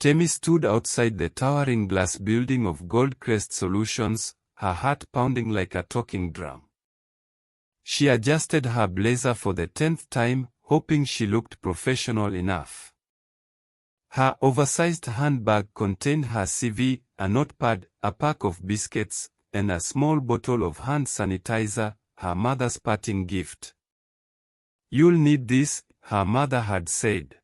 Temi stood outside the towering glass building of Goldcrest Solutions, her heart pounding like a talking drum. She adjusted her blazer for the 10th time, hoping she looked professional enough. Her oversized handbag contained her CV, a notepad, a pack of biscuits, and a small bottle of hand sanitizer, her mother's parting gift. "You'll need this," her mother had said.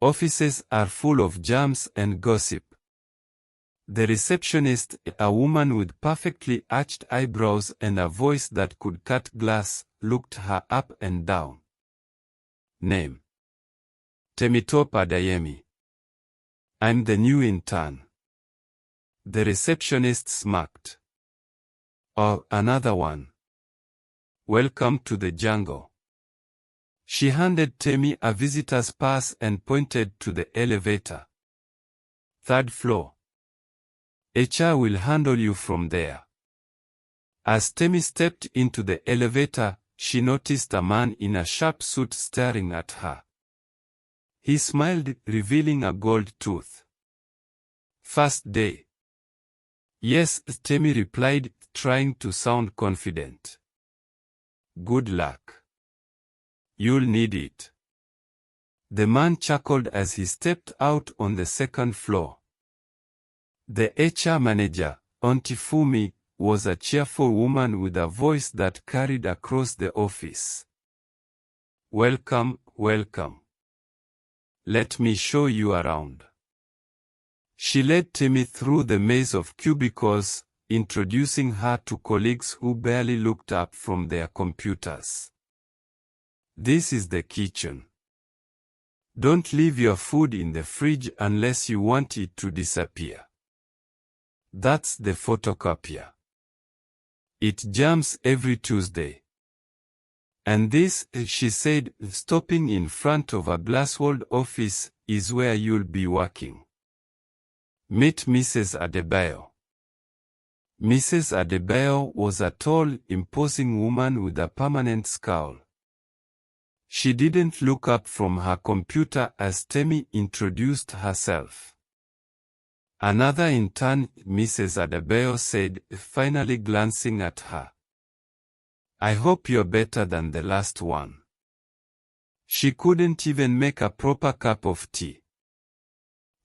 "Offices are full of germs and gossip." The receptionist, a woman with perfectly arched eyebrows and a voice that could cut glass, looked her up and down. "Name: Temi Adeyemi. I'm the new intern." The receptionist smirked. "Oh, another one. Welcome to the jungle." She handed Temi a visitor's pass and pointed to the elevator. "3rd floor. HR will handle you from there." As Temi stepped into the elevator, she noticed a man in a sharp suit staring at her. He smiled, revealing a gold tooth. "First day?" "Yes," Temi replied, trying to sound confident. "Good luck. You'll need it." The man chuckled as he stepped out on the 2nd floor. The HR manager, Auntie Fumi, was a cheerful woman with a voice that carried across the office. "Welcome, welcome. Let me show you around." She led Temi through the maze of cubicles, introducing her to colleagues who barely looked up from their computers. "This is the kitchen. Don't leave your food in the fridge unless you want it to disappear. That's the photocopier. It jams every Tuesday. And this," she said, stopping in front of a glass-walled office, "is where you'll be working. Meet Mrs. Adebayo." Mrs. Adebayo was a tall, imposing woman with a permanent scowl. She didn't look up from her computer as Temi introduced herself. "Another intern," Mrs. Adebayo said, finally glancing at her. "I hope you're better than the last one." She couldn't even make a proper cup of tea.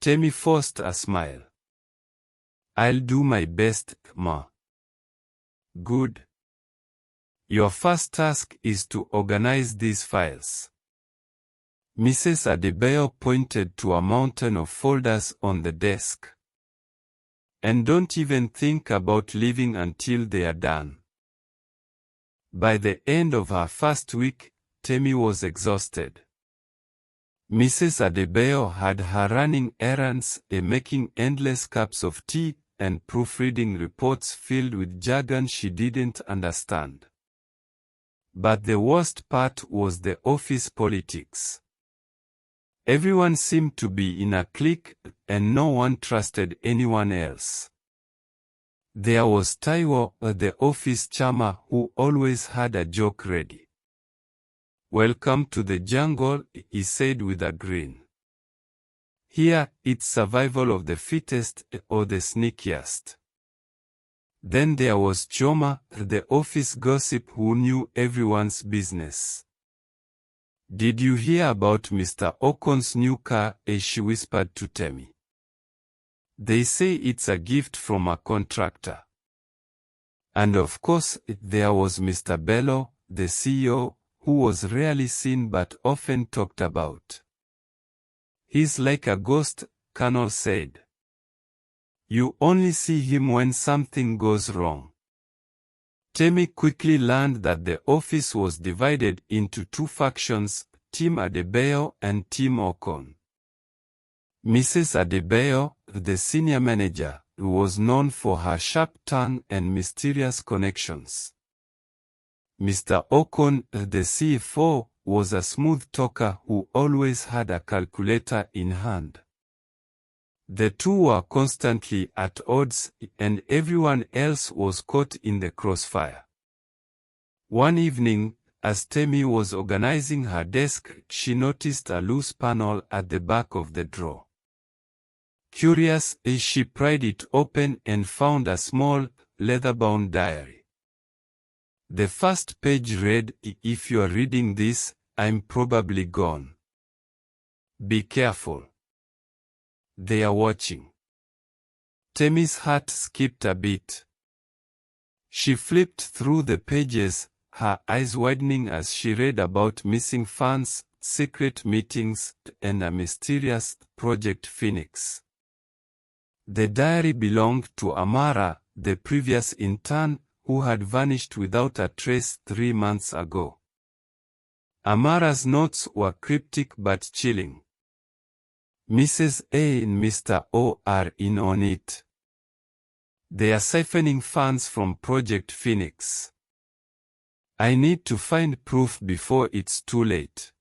Temi forced a smile. "I'll do my best, Ma." "Good. Your first task is to organize these files." Mrs. Adebayo pointed to a mountain of folders on the desk. "And don't even think about leaving until they are done." By the end of her first week, Temi was exhausted. Mrs. Adebayo had her running errands, making endless cups of tea, and proofreading reports filled with jargon she didn't understand. But the worst part was the office politics. Everyone seemed to be in a clique, and no one trusted anyone else. There was Taiwo, the office charmer, who always had a joke ready. "Welcome to the jungle," he said with a grin. "Here, it's survival of the fittest, or the sneakiest." Then there was Choma, the office gossip who knew everyone's business. "Did you hear about Mr. Okon's new car?" she whispered to Temi. "They say it's a gift from a contractor." And of course, there was Mr. Bello, the CEO, who was rarely seen but often talked about. "He's like a ghost," Colonel said. "You only see him when something goes wrong." Temi quickly learned that the office was divided into two factions, Team Adebayo and Team Okon. Mrs. Adebayo, the senior manager, was known for her sharp tongue and mysterious connections. Mr. Okon, the CFO, was a smooth talker who always had a calculator in hand. The two were constantly at odds, and everyone else was caught in the crossfire. One evening, as Temi was organizing her desk, she noticed a loose panel at the back of the drawer. Curious, she pried it open and found a small, leather-bound diary. The first page read, "If you're reading this, I'm probably gone. Be careful. They are watching." Temi's heart skipped a beat. She flipped through the pages, her eyes widening as she read about missing funds, secret meetings, and a mysterious Project Phoenix. The diary belonged to Amara, the previous intern, who had vanished without a trace 3 months ago. Amara's notes were cryptic but chilling. "Mrs. A and Mr. O are in on it. They are siphoning funds from Project Phoenix. I need to find proof before it's too late."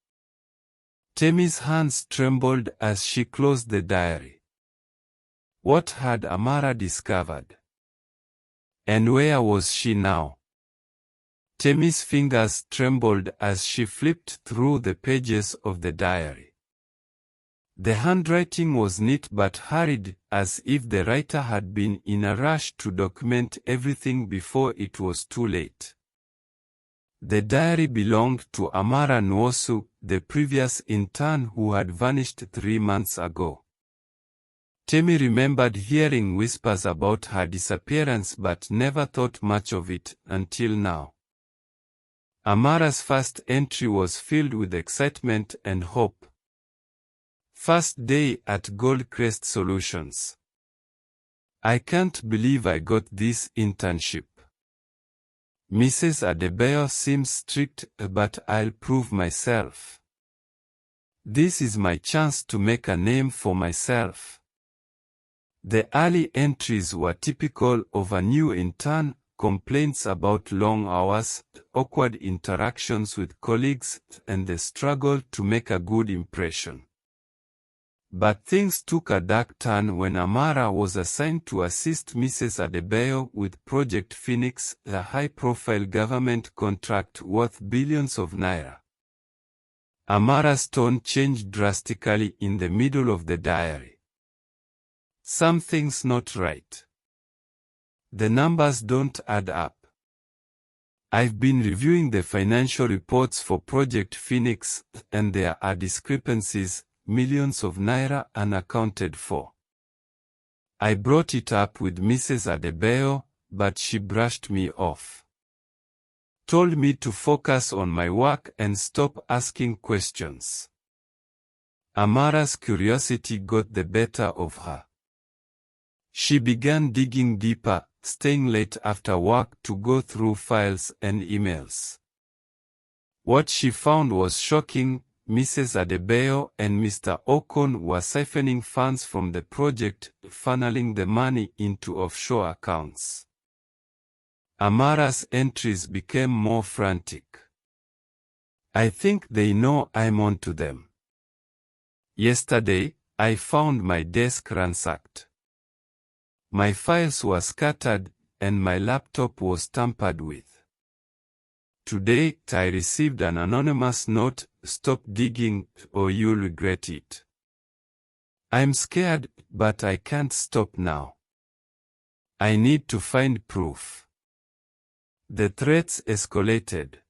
Temi's hands trembled as she closed the diary. What had Amara discovered? And where was she now? Temi's fingers trembled as she flipped through the pages of the diary. The handwriting was neat but hurried, as if the writer had been in a rush to document everything before it was too late. The diary belonged to Amara Nwosu, the previous intern who had vanished 3 months ago. Temi remembered hearing whispers about her disappearance but never thought much of it until now. Amara's first entry was filled with excitement and hope. First day at Goldcrest Solutions. I can't believe I got this internship. Mrs. Adebayo seems strict, but I'll prove myself. This is my chance to make a name for myself. The early entries were typical of a new intern: complaints about long hours, awkward interactions with colleagues, and the struggle to make a good impression. But things took a dark turn when Amara was assigned to assist Mrs. Adebayo with Project Phoenix, a high-profile government contract worth billions of naira. Amara's tone changed drastically in the middle of the diary. "Something's not right. The numbers don't add up. I've been reviewing the financial reports for Project Phoenix, and there are discrepancies, millions of naira unaccounted for. I brought it up with Mrs. Adebayo, but she brushed me off. Told me to focus on my work and stop asking questions." Amara's curiosity got the better of her. She began digging deeper, staying late after work to go through files and emails. What she found was shocking. Mrs. Adebayo and Mr. Okon were siphoning funds from the project, funneling the money into offshore accounts. Amara's entries became more frantic. "I think they know I'm onto them. Yesterday, I found my desk ransacked. My files were scattered, and my laptop was tampered with. Today, I received an anonymous note: stop digging, or you'll regret it. I'm scared, but I can't stop now. I need to find proof." The threats escalated.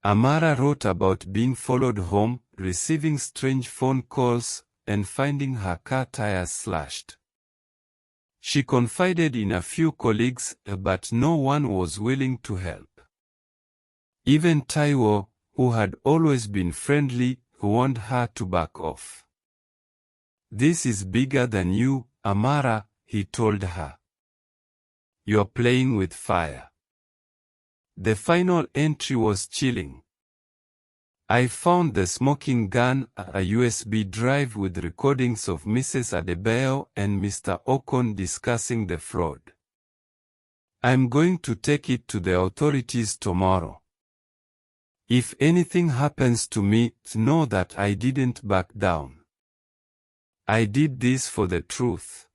Amara wrote about being followed home, receiving strange phone calls, and finding her car tires slashed. She confided in a few colleagues, but no one was willing to help. Even Taiwo, who had always been friendly, warned her to back off. "This is bigger than you, Amara," he told her. "You're playing with fire." The final entry was chilling. "I found the smoking gun, a USB drive with recordings of Mrs. Adebayo and Mr. Okon discussing the fraud. I'm going to take it to the authorities tomorrow. If anything happens to me, know that I didn't back down. I did this for the truth."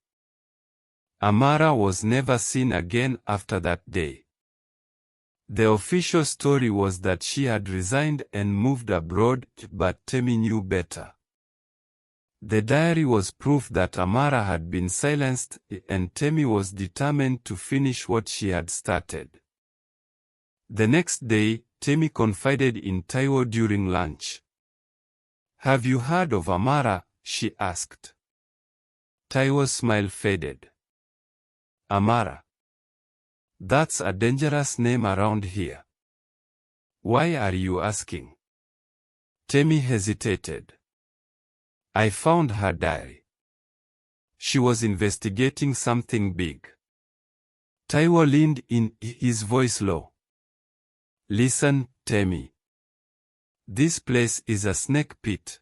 Amara was never seen again after that day. The official story was that she had resigned and moved abroad, but Temi knew better. The diary was proof that Amara had been silenced, and Temi was determined to finish what she had started. The next day, Temi confided in Taiwo during lunch. "Have you heard of Amara?" she asked. Taiwo's smile faded. "Amara? That's a dangerous name around here. Why are you asking?" Temi hesitated. "I found her diary. She was investigating something big." Taiwo leaned in, his voice low. "Listen, Temi. This place is a snake pit.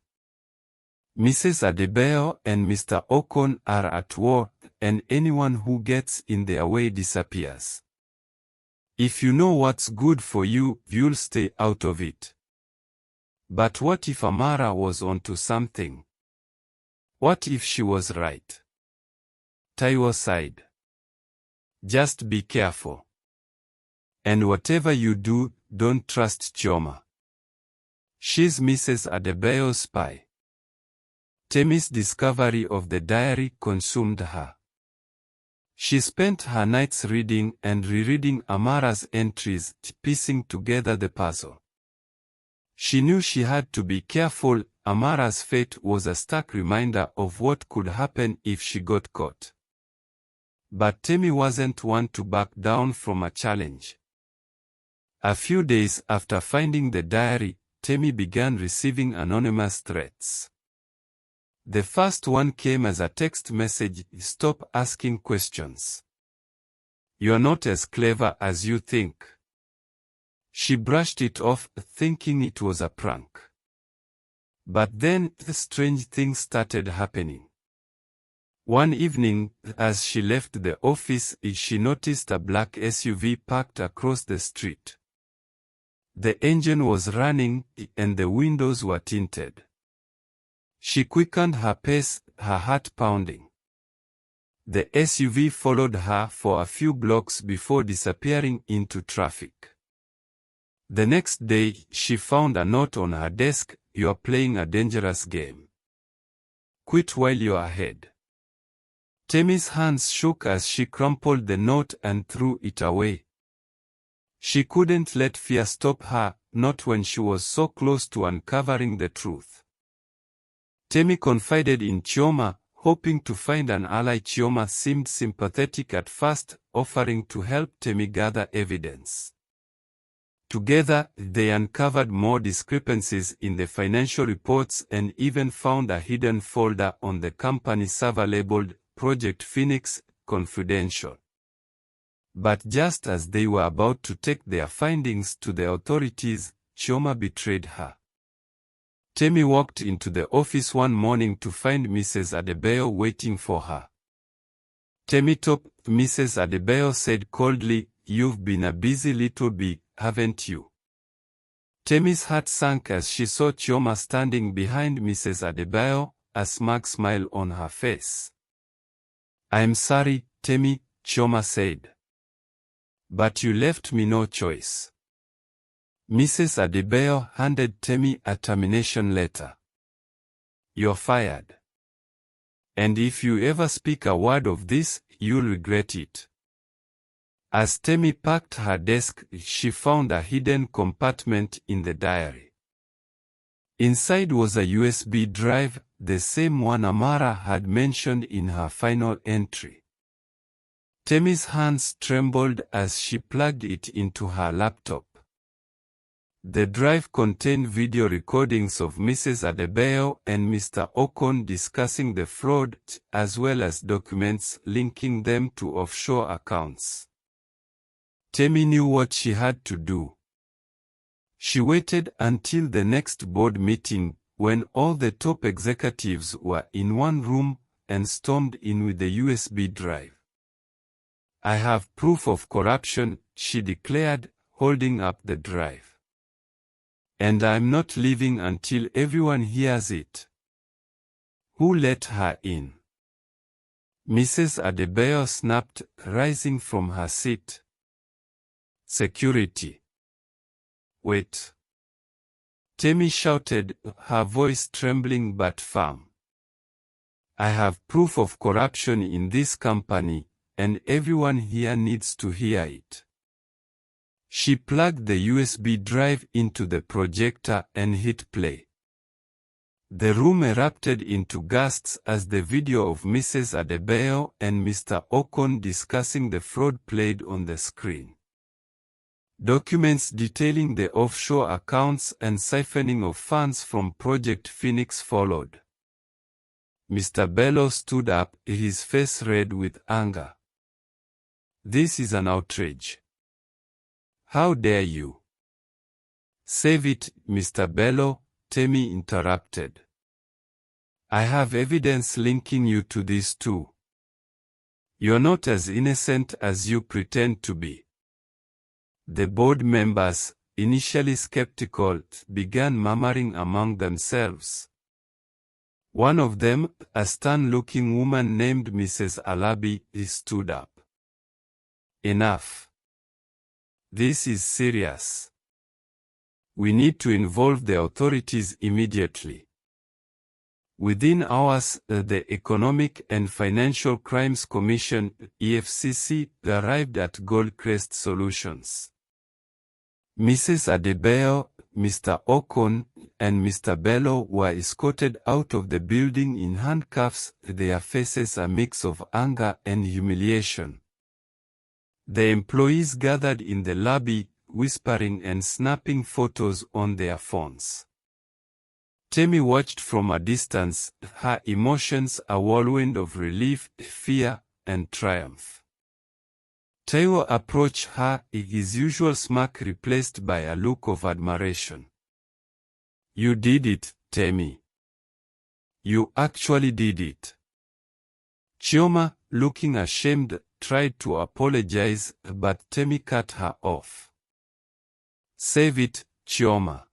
Mrs. Adebayo and Mr. Okon are at war, and anyone who gets in their way disappears. If you know what's good for you, you'll stay out of it. But what if Amara was onto something? What if she was right?" Taiwo sighed. "Just be careful. And whatever you do, don't trust Chioma. She's Mrs. Adebayo's spy." Temi's discovery of the diary consumed her. She spent her nights reading and rereading Amara's entries, piecing together the puzzle. She knew she had to be careful. Amara's fate was a stark reminder of what could happen if she got caught. But Temi wasn't one to back down from a challenge. A few days after finding the diary, Temi began receiving anonymous threats. The first one came as a text message: "Stop asking questions. You're not as clever as you think." She brushed it off, thinking it was a prank. But then, strange things started happening. One evening, as she left the office, she noticed a black SUV parked across the street. The engine was running, and the windows were tinted. She quickened her pace, her heart pounding. The SUV followed her for a few blocks before disappearing into traffic. The next day, she found a note on her desk: "You're playing a dangerous game. Quit while you're ahead." Temi's hands shook as she crumpled the note and threw it away. She couldn't let fear stop her, not when she was so close to uncovering the truth. Temi confided in Chioma, hoping to find an ally. Chioma seemed sympathetic at first, offering to help Temi gather evidence. Together, they uncovered more discrepancies in the financial reports and even found a hidden folder on the company server labeled Project Phoenix, Confidential. But just as they were about to take their findings to the authorities, Chioma betrayed her. Temi walked into the office one morning to find Mrs. Adebayo waiting for her. "Temi top," Mrs. Adebayo said coldly, "You've been a busy little bee, haven't you?" Temi's heart sank as she saw Chioma standing behind Mrs. Adebayo, a smug smile on her face. "I'm sorry, Temi," Chioma said. "But you left me no choice." Mrs. Adebayo handed Temi a termination letter. "You're fired. And if you ever speak a word of this, you'll regret it." As Temi packed her desk, she found a hidden compartment in the diary. Inside was a USB drive, the same one Amara had mentioned in her final entry. Temi's hands trembled as she plugged it into her laptop. The drive contained video recordings of Mrs. Adebayo and Mr. Okon discussing the fraud, as well as documents linking them to offshore accounts. Temi knew what she had to do. She waited until the next board meeting, when all the top executives were in one room, and stormed in with the USB drive. "I have proof of corruption," she declared, holding up the drive. "And I'm not leaving until everyone hears it." "Who let her in?" Mrs. Adebayo snapped, rising from her seat. "Security." "Wait." Temi shouted, her voice trembling but firm. I have proof of corruption in this company, and everyone here needs to hear it. She plugged the USB drive into the projector and hit play. The room erupted into gusts as the video of Mrs. Adebayo and Mr. Okon discussing the fraud played on the screen. Documents detailing the offshore accounts and siphoning of funds from Project Phoenix followed. Mr. Bello stood up, his face red with anger. "This is an outrage. How dare you?" "Save it, Mr. Bello," Temi interrupted. "I have evidence linking you to this too. You're not as innocent as you pretend to be." The board members, initially skeptical, began murmuring among themselves. One of them, a stern-looking woman named Mrs. Alabi, stood up. "Enough. This is serious. We need to involve the authorities immediately." Within hours, the Economic and Financial Crimes Commission, EFCC, arrived at Goldcrest Solutions. Mrs. Adebayo, Mr. Okon, and Mr. Bello were escorted out of the building in handcuffs, their faces a mix of anger and humiliation. The employees gathered in the lobby, whispering and snapping photos on their phones. Temi watched from a distance, her emotions a whirlwind of relief, fear, and triumph. Taiwo approached her, his usual smirk replaced by a look of admiration. "You did it, Temi. You actually did it." Chioma, looking ashamed, tried to apologize, but Temi cut her off. "Save it, Chioma.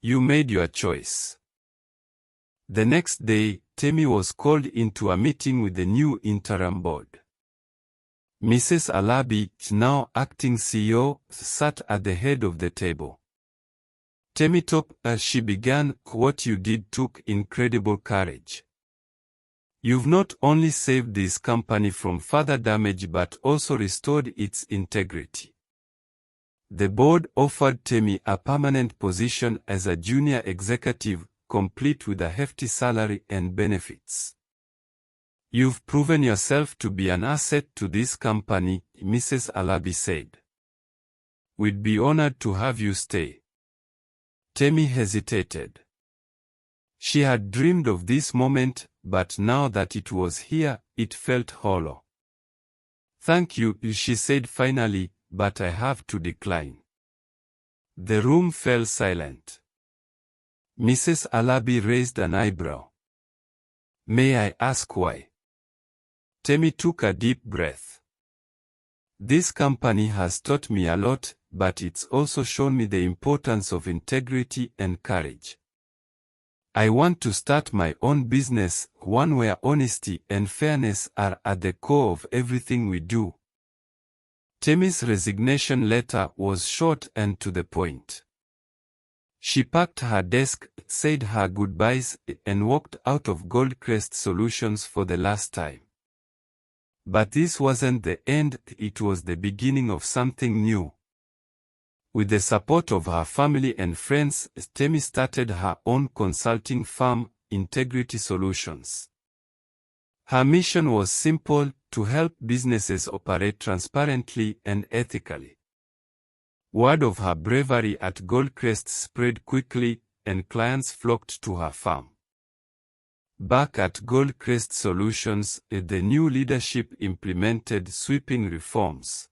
You made your choice." The next day, Temi was called into a meeting with the new interim board. Mrs. Alabi, now acting CEO, sat at the head of the table. "Temitop," as she began, "what you did took incredible courage. You've not only saved this company from further damage but also restored its integrity." The board offered Temi a permanent position as a junior executive, complete with a hefty salary and benefits. "You've proven yourself to be an asset to this company," Mrs. Alabi said. "We'd be honored to have you stay." Temi hesitated. She had dreamed of this moment, but now that it was here, it felt hollow. "Thank you," she said finally, "but I have to decline." The room fell silent. Mrs. Alabi raised an eyebrow. "May I ask why?" Temi took a deep breath. "This company has taught me a lot, but it's also shown me the importance of integrity and courage. I want to start my own business, one where honesty and fairness are at the core of everything we do." Temi's resignation letter was short and to the point. She packed her desk, said her goodbyes, and walked out of Goldcrest Solutions for the last time. But this wasn't the end, it was the beginning of something new. With the support of her family and friends, Temi started her own consulting firm, Integrity Solutions. Her mission was simple: to help businesses operate transparently and ethically. Word of her bravery at Goldcrest spread quickly, and clients flocked to her firm. Back at Goldcrest Solutions, the new leadership implemented sweeping reforms.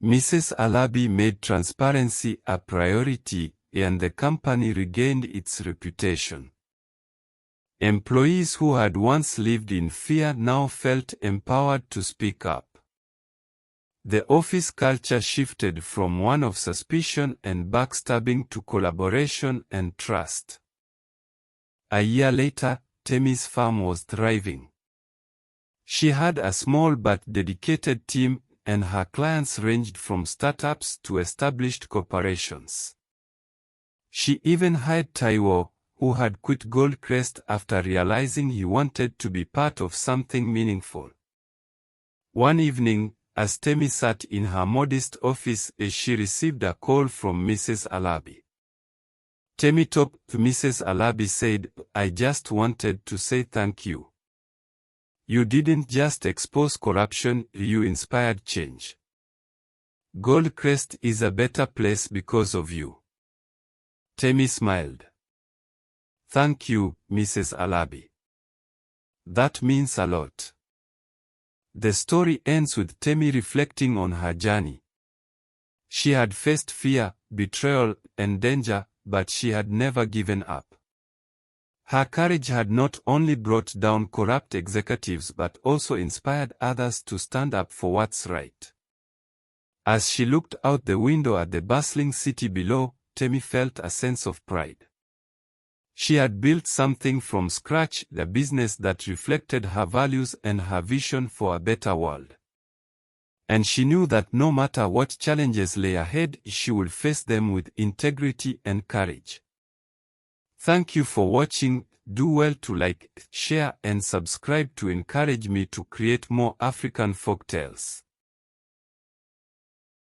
Mrs. Alabi made transparency a priority, and the company regained its reputation. Employees who had once lived in fear now felt empowered to speak up. The office culture shifted from one of suspicion and backstabbing to collaboration and trust. A year later, Temi's firm was thriving. She had a small but dedicated team, and her clients ranged from startups to established corporations. She even hired Taiwo, who had quit Goldcrest after realizing he wanted to be part of something meaningful. One evening, as Temi sat in her modest office, she received a call from Mrs. Alabi. Temi talked to Mrs. Alabi said, "I just wanted to say thank you. You didn't just expose corruption, you inspired change. Goldcrest is a better place because of you." Temi smiled. "Thank you, Mrs. Alabi. That means a lot." The story ends with Temi reflecting on her journey. She had faced fear, betrayal, and danger, but she had never given up. Her courage had not only brought down corrupt executives but also inspired others to stand up for what's right. As she looked out the window at the bustling city below, Temi felt a sense of pride. She had built something from scratch, a business that reflected her values and her vision for a better world. And she knew that no matter what challenges lay ahead, she would face them with integrity and courage. Thank you for watching. Do well to like, share, and subscribe to encourage me to create more African folktales.